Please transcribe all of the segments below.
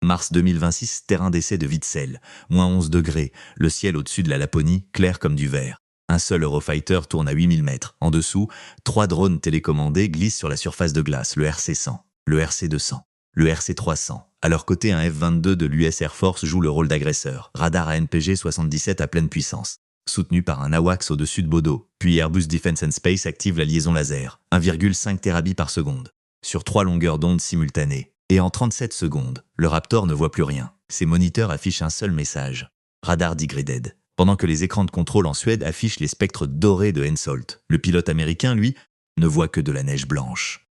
Mars 2026, terrain d'essai de Witzel, -11 degrés, le ciel au-dessus de la Laponie, clair comme du verre. Un seul Eurofighter tourne à 8000 mètres. En dessous, 3 drones télécommandés glissent sur la surface de glace, le RC-100, le RC-200, le RC-300. À leur côté, un F-22 de l'US Air Force joue le rôle d'agresseur, radar ANPG-77 à pleine puissance, soutenu par un AWACS au-dessus de Bodo. Puis Airbus Defence and Space active la liaison laser, 1,5 Tb par seconde, sur 3 longueurs d'onde simultanées. Et en 37 secondes, le Raptor ne voit plus rien. Ses moniteurs affichent un seul message. Radar degraded. Pendant que les écrans de contrôle en Suède affichent les spectres dorés de Hensoldt. Le pilote américain, lui, ne voit que de la neige blanche.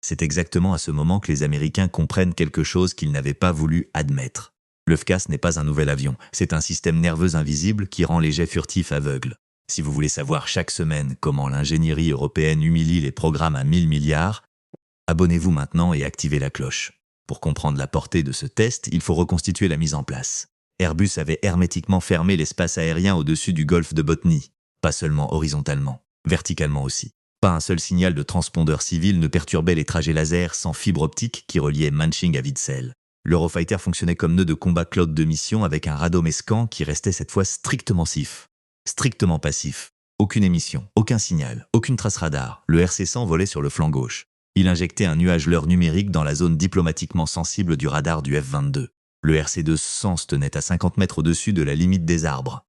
C'est exactement à ce moment que les Américains comprennent quelque chose qu'ils n'avaient pas voulu admettre. Le FCAS n'est pas un nouvel avion, c'est un système nerveux invisible qui rend les jets furtifs aveugles. Si vous voulez savoir chaque semaine comment l'ingénierie européenne humilie les programmes à 1000 milliards, abonnez-vous maintenant et activez la cloche. Pour comprendre la portée de ce test, il faut reconstituer la mise en place. Airbus avait hermétiquement fermé l'espace aérien au-dessus du golfe de Botnie, pas seulement horizontalement, verticalement aussi. Pas un seul signal de transpondeur civil ne perturbait les trajets laser sans fibre optique qui reliaient Manching à Witzel. L'Eurofighter fonctionnait comme nœud de combat cloud de mission avec un radomescan qui restait cette fois strictement passif. Aucune émission, aucun signal, aucune trace radar. Le RC-100 volait sur le flanc gauche. Il injectait un nuage leurre numérique dans la zone diplomatiquement sensible du radar du F-22. Le RC-200 se tenait à 50 mètres au-dessus de la limite des arbres.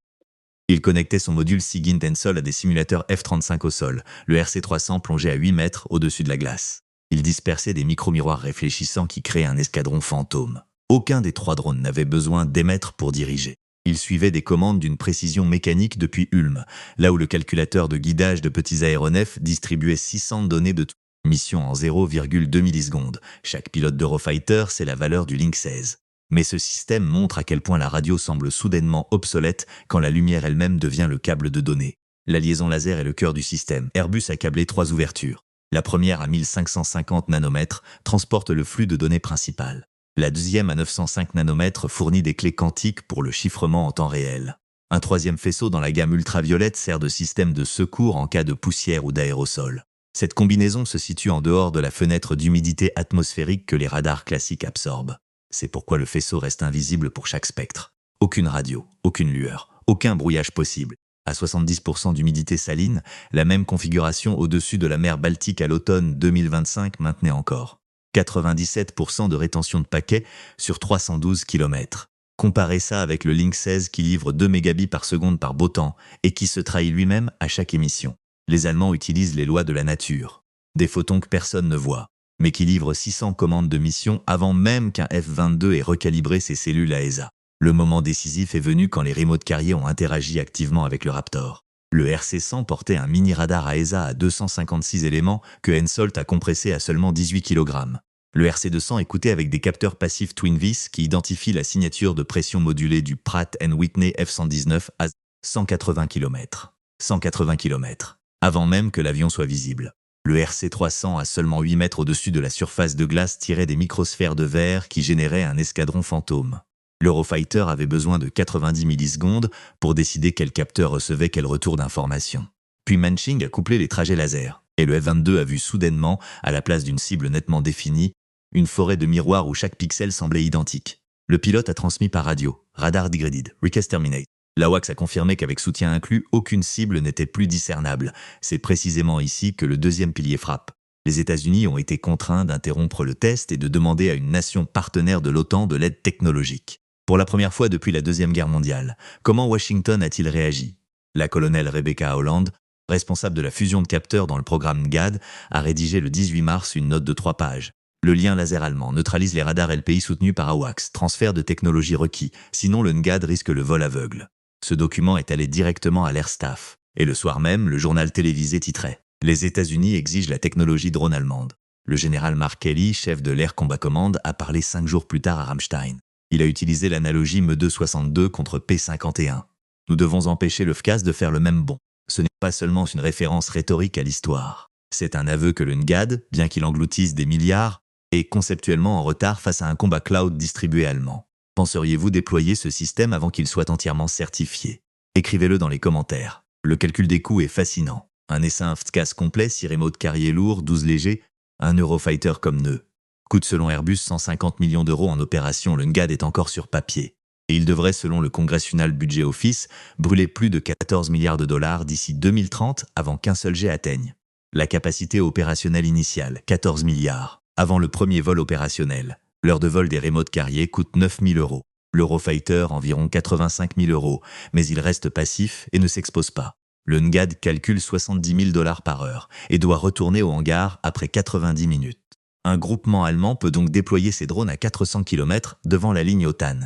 Il connectait son module SIGINT Ensol à des simulateurs F-35 au sol. Le RC-300 plongeait à 8 mètres au-dessus de la glace. Il dispersait des micro-miroirs réfléchissants qui créaient un escadron fantôme. Aucun des 3 drones n'avait besoin d'émettre pour diriger. Il suivait des commandes d'une précision mécanique depuis Ulm, là où le calculateur de guidage de petits aéronefs distribuait 600 données de mission en 0,2 millisecondes. Chaque pilote d'Eurofighter, c'est la valeur du Link 16. Mais ce système montre à quel point la radio semble soudainement obsolète quand la lumière elle-même devient le câble de données. La liaison laser est le cœur du système. Airbus a câblé 3 ouvertures. La première à 1550 nanomètres transporte le flux de données principal. La deuxième à 905 nanomètres fournit des clés quantiques pour le chiffrement en temps réel. Un troisième faisceau dans la gamme ultraviolette sert de système de secours en cas de poussière ou d'aérosol. Cette combinaison se situe en dehors de la fenêtre d'humidité atmosphérique que les radars classiques absorbent. C'est pourquoi le faisceau reste invisible pour chaque spectre. Aucune radio, aucune lueur, aucun brouillage possible. À 70% d'humidité saline, la même configuration au-dessus de la mer Baltique à l'automne 2025 maintenait encore 97% de rétention de paquets sur 312 km. Comparez ça avec le Link 16 qui livre 2 mégabits par seconde par beau temps et qui se trahit lui-même à chaque émission. Les Allemands utilisent les lois de la nature, des photons que personne ne voit, mais qui livrent 600 commandes de mission avant même qu'un F-22 ait recalibré ses cellules AESA. Le moment décisif est venu quand les remote carriers ont interagi activement avec le Raptor. Le RC-100 portait un mini-radar AESA à 256 éléments que Hensoldt a compressé à seulement 18 kg. Le RC-200 écoutait avec des capteurs passifs Twinvis qui identifient la signature de pression modulée du Pratt & Whitney F-119 à 180 km. 180 km. Avant même que l'avion soit visible. Le RC-300 à seulement 8 mètres au-dessus de la surface de glace tirait des microsphères de verre qui généraient un escadron fantôme. L'Eurofighter avait besoin de 90 millisecondes pour décider quel capteur recevait quel retour d'information. Puis Manching a couplé les trajets laser, et le F-22 a vu soudainement, à la place d'une cible nettement définie, une forêt de miroirs où chaque pixel semblait identique. Le pilote a transmis par radio, radar degraded, request terminate. L'AWACS a confirmé qu'avec soutien inclus, aucune cible n'était plus discernable. C'est précisément ici que le deuxième pilier frappe. Les États-Unis ont été contraints d'interrompre le test et de demander à une nation partenaire de l'OTAN de l'aide technologique. Pour la première fois depuis la Deuxième Guerre mondiale, comment Washington a-t-il réagi? La colonelle Rebecca Holland, responsable de la fusion de capteurs dans le programme GAD, a rédigé le 18 mars une note de 3 pages. Le lien laser allemand neutralise les radars LPI soutenus par AWACS, transfert de technologie requis, sinon le NGAD risque le vol aveugle. Ce document est allé directement à l'Air Staff, et le soir même, le journal télévisé titrait « Les États-Unis exigent la technologie drone allemande ». Le général Mark Kelly, chef de l'Air Combat Command, a parlé 5 jours plus tard à Ramstein. Il a utilisé l'analogie Me-262 contre P-51. Nous devons empêcher le FCAS de faire le même bond. Ce n'est pas seulement une référence rhétorique à l'histoire. C'est un aveu que le NGAD, bien qu'il engloutisse des milliards, est conceptuellement en retard face à un combat cloud distribué allemand. Penseriez-vous déployer ce système avant qu'il soit entièrement certifié? Écrivez-le dans les commentaires. Le calcul des coûts est fascinant. Un essaim FCAS complet, 6 remote carrier lourd, 12 légers, un Eurofighter comme nœud. Coûte selon Airbus 150 millions d'euros en opération, le NGAD est encore sur papier. Et il devrait, selon le Congressional Budget Office, brûler plus de 14 milliards de dollars d'ici 2030 avant qu'un seul jet atteigne. La capacité opérationnelle initiale, 14 milliards. Avant le premier vol opérationnel, l'heure de vol des remote carriers coûte 9 000 euros. L'Eurofighter, environ 85 000 euros, mais il reste passif et ne s'expose pas. Le NGAD calcule 70 000 dollars par heure et doit retourner au hangar après 90 minutes. Un groupement allemand peut donc déployer ses drones à 400 km devant la ligne OTAN,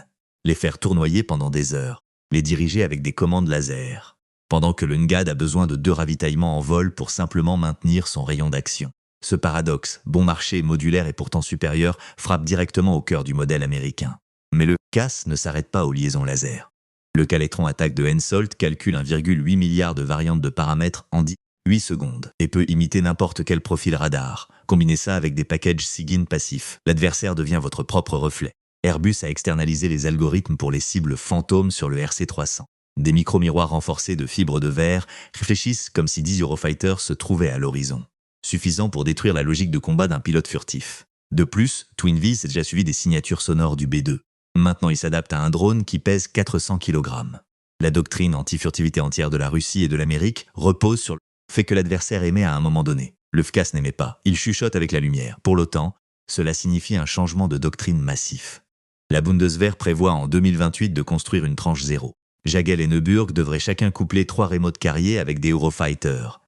les faire tournoyer pendant des heures, les diriger avec des commandes laser, pendant que le NGAD a besoin de 2 ravitaillements en vol pour simplement maintenir son rayon d'action. Ce paradoxe, bon marché, modulaire et pourtant supérieur, frappe directement au cœur du modèle américain. Mais le FCAS ne s'arrête pas aux liaisons laser. Le Calectron Attack de Hensoldt calcule 1,8 milliard de variantes de paramètres en 8 secondes et peut imiter n'importe quel profil radar. Combinez ça avec des packages SIGINT passifs. L'adversaire devient votre propre reflet. Airbus a externalisé les algorithmes pour les cibles fantômes sur le RC300. Des micro-miroirs renforcés de fibres de verre réfléchissent comme si 10 Eurofighters se trouvaient à l'horizon, suffisant pour détruire la logique de combat d'un pilote furtif. De plus, TwinVee s'est déjà suivi des signatures sonores du B2. Maintenant, il s'adapte à un drone qui pèse 400 kg. La doctrine anti-furtivité entière de la Russie et de l'Amérique repose sur le fait que l'adversaire émet à un moment donné. Le FCAS n'émet pas, il chuchote avec la lumière. Pour l'OTAN, cela signifie un changement de doctrine massif. La Bundeswehr prévoit en 2028 de construire une tranche 0. Jagel et Neuburg devraient chacun coupler 3 remote carriers avec des Eurofighters.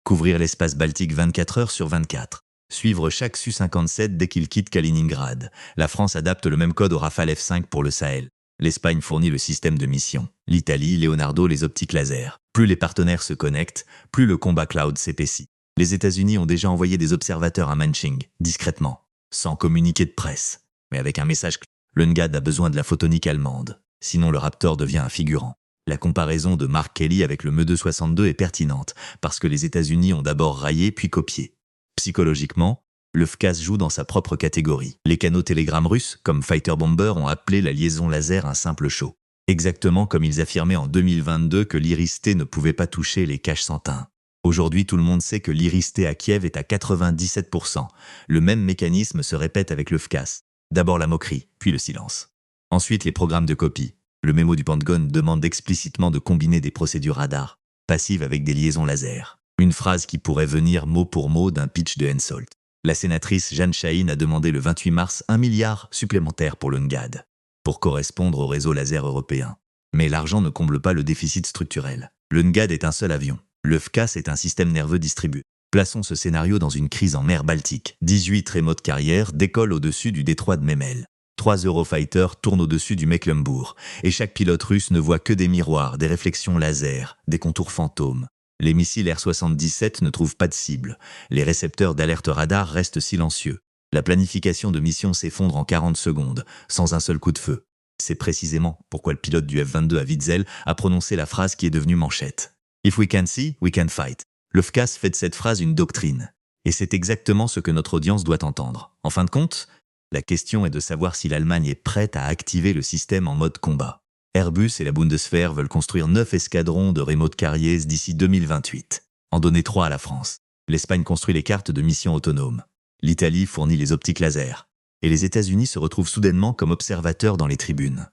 Couvrir l'espace baltique 24 heures sur 24. Suivre chaque Su-57 dès qu'il quitte Kaliningrad. La France adapte le même code au Rafale F5 pour le Sahel. L'Espagne fournit le système de mission. L'Italie, Leonardo, les optiques laser. Plus les partenaires se connectent, plus le combat cloud s'épaissit. Les États-Unis ont déjà envoyé des observateurs à Manching, discrètement, sans communiqué de presse, mais avec un message clair. Le NGAD a besoin de la photonique allemande, sinon le Raptor devient un figurant. La comparaison de Mark Kelly avec le Me-262 est pertinente, parce que les États-Unis ont d'abord raillé puis copié. Psychologiquement, le FCAS joue dans sa propre catégorie. Les canaux Telegram russes, comme Fighter Bomber, ont appelé la liaison laser un simple show. Exactement comme ils affirmaient en 2022 que l'Iris-T ne pouvait pas toucher les caches sans teint. Aujourd'hui, tout le monde sait que l'Iris-T à Kiev est à 97%. Le même mécanisme se répète avec le FCAS. D'abord la moquerie, puis le silence. Ensuite, les programmes de copie. Le mémo du Pentagone demande explicitement de combiner des procédures radar passives avec des liaisons laser. Une phrase qui pourrait venir mot pour mot d'un pitch de Hensoldt. La sénatrice Jeanne Shaheen a demandé le 28 mars 1 milliard supplémentaire pour le NGAD, pour correspondre au réseau laser européen. Mais l'argent ne comble pas le déficit structurel. Le NGAD est un seul avion. Le FCAS est un système nerveux distribué. Plaçons ce scénario dans une crise en mer Baltique. 18 remote carrières décollent au-dessus du détroit de Memel. 3 Eurofighters tournent au-dessus du Mecklembourg. Et chaque pilote russe ne voit que des miroirs, des réflexions laser, des contours fantômes. Les missiles R-77 ne trouvent pas de cible. Les récepteurs d'alerte radar restent silencieux. La planification de mission s'effondre en 40 secondes, sans un seul coup de feu. C'est précisément pourquoi le pilote du F-22 à Witzel a prononcé la phrase qui est devenue manchette. « If we can see, we can fight ». Le FCAS fait de cette phrase une doctrine. Et c'est exactement ce que notre audience doit entendre. En fin de compte, la question est de savoir si l'Allemagne est prête à activer le système en mode combat. Airbus et la Bundeswehr veulent construire 9 escadrons de remote carriers d'ici 2028. En donner 3 à la France. L'Espagne construit les cartes de mission autonomes. L'Italie fournit les optiques laser. Et les États-Unis se retrouvent soudainement comme observateurs dans les tribunes.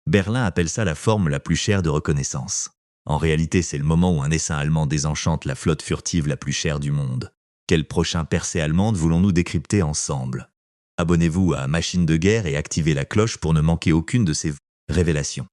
Berlin appelle ça la forme la plus chère de reconnaissance. En réalité, c'est le moment où un essaim allemand désenchante la flotte furtive la plus chère du monde. Quel prochain percée allemande voulons-nous décrypter ensemble? Abonnez-vous à Machine de guerre et activez la cloche pour ne manquer aucune de ces révélations.